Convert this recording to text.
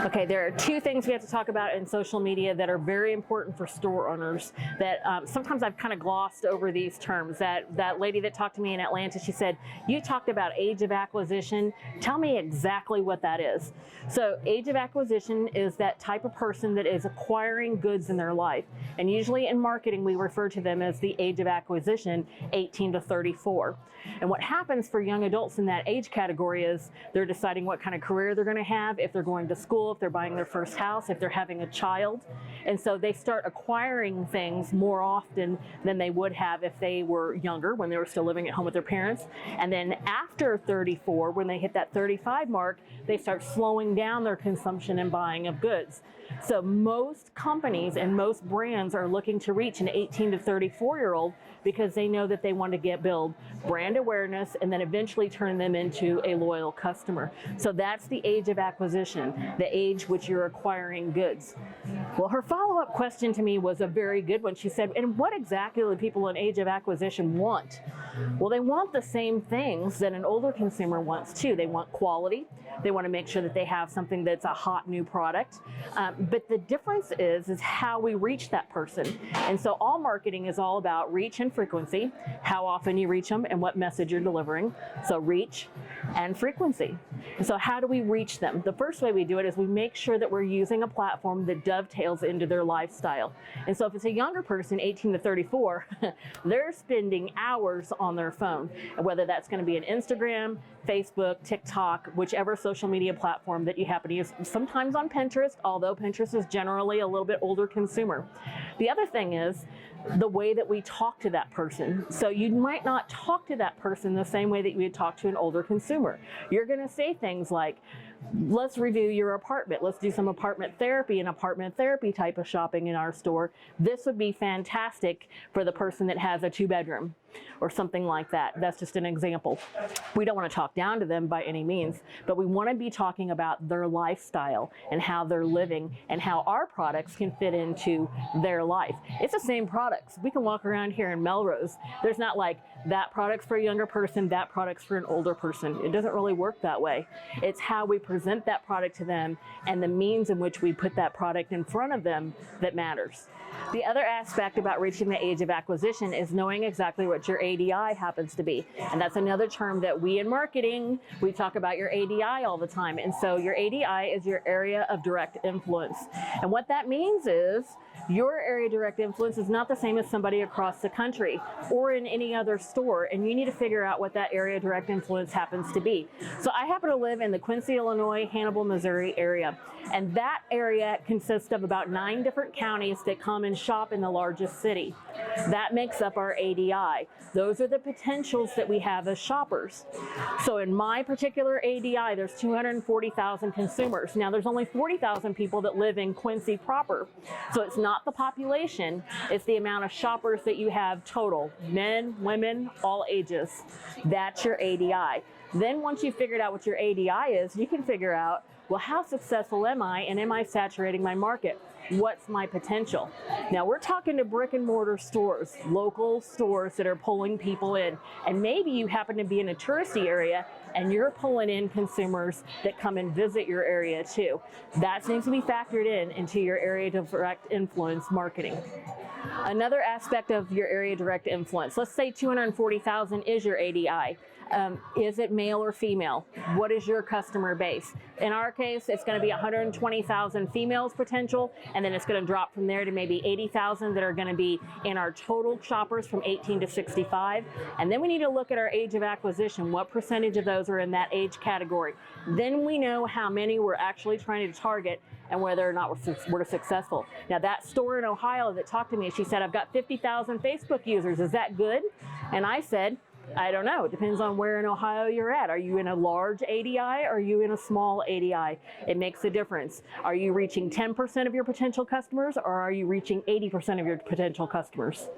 Okay, there are two things we have to talk about in social media that are very important for store owners that sometimes I've kind of glossed over these terms. That lady that talked to me in Atlanta, she said, you talked about age of acquisition. Tell me exactly what that is. So age of acquisition is that type of person that is acquiring goods in their life. And usually in marketing, we refer to them as the age of acquisition, 18 to 34. And what happens for young adults in that age category is they're deciding what kind of career they're going to have, if they're going to school, if they're buying their first house, if they're having a child. And so they start acquiring things more often than they would have if they were younger, when they were still living at home with their parents. And then after 34, when they hit that 35 mark, they start slowing down their consumption and buying of goods. So most companies and most brands are looking to reach an 18 to 34-year-old because they know that they want to build brand awareness and then eventually turn them into a loyal customer. So that's the age of acquisition, the age which you're acquiring goods. Well, her follow-up question to me was a very good one. She said, and what exactly do people in age of acquisition want? Well, they want the same things that an older consumer wants too. They want quality. They want to make sure that they have something that's a hot new product. But the difference is how we reach that person. And so all marketing is all about reach and frequency, how often you reach them and what message you're delivering. So reach and frequency. And so how do we reach them? The first way we do it is we make sure that we're using a platform that dovetails into their lifestyle. And so if it's a younger person, 18 to 34, they're spending hours on their phone, whether that's going to be an Instagram, Facebook, TikTok, whichever social media platform that you happen to use, sometimes on Pinterest, although Pinterest is generally a little bit older consumer. The other thing is the way that we talk to that person. So you might not talk to that person the same way that you would talk to an older consumer. You're going to say things like, let's review your apartment. Let's do some apartment therapy type of shopping in our store. This would be fantastic for the person that has a 2-bedroom or something like that. That's just an example. We don't want to talk down to them by any means, but we want to be talking about their lifestyle and how they're living and how our products can fit into their life. It's the same products. We can walk around here in Melrose. There's not like that product's for a younger person, that product's for an older person. It doesn't really work that way. It's how we present that product to them and the means in which we put that product in front of them that matters. The other aspect about reaching the age of acquisition is knowing exactly what your ADI happens to be. And that's another term that we in marketing, we talk about your ADI all the time. And so your ADI is your area of direct influence. And what that means is your area of direct influence is not the same as somebody across the country or in any other store, and you need to figure out what that area of direct influence happens to be. So I happen to live in the Quincy, Illinois, Hannibal, Missouri area, and that area consists of about 9 different counties that come and shop in the largest city. That makes up our ADI. Those are the potentials that we have as shoppers. So in my particular ADI, there's 240,000 consumers. Now there's only 40,000 people that live in Quincy proper. So it's not the population, it's the amount of shoppers that you have total. Men, women, all ages. That's your ADI. Then once you've figured out what your ADI is, you can figure out, well, how successful am I and am I saturating my market? What's my potential? Now we're talking to brick and mortar stores, local stores that are pulling people in. And maybe you happen to be in a touristy area and you're pulling in consumers that come and visit your area too. That needs to be factored into your area of direct influence marketing. Another aspect of your area of direct influence, let's say 240,000 is your ADI. Is it male or female? What is your customer base? In our case, it's going to be 120,000 females potential, and then it's going to drop from there to maybe 80,000 that are going to be in our total shoppers from 18 to 65. And then we need to look at our age of acquisition. What percentage of those are in that age category? Then we know how many we're actually trying to target and whether or not we're successful. Now that store in Ohio that talked to me, she said, I've got 50,000 Facebook users. Is that good? And I said, I don't know. It depends on where in Ohio you're at. Are you in a large ADI or are you in a small ADI? It makes a difference. Are you reaching 10% of your potential customers or are you reaching 80% of your potential customers?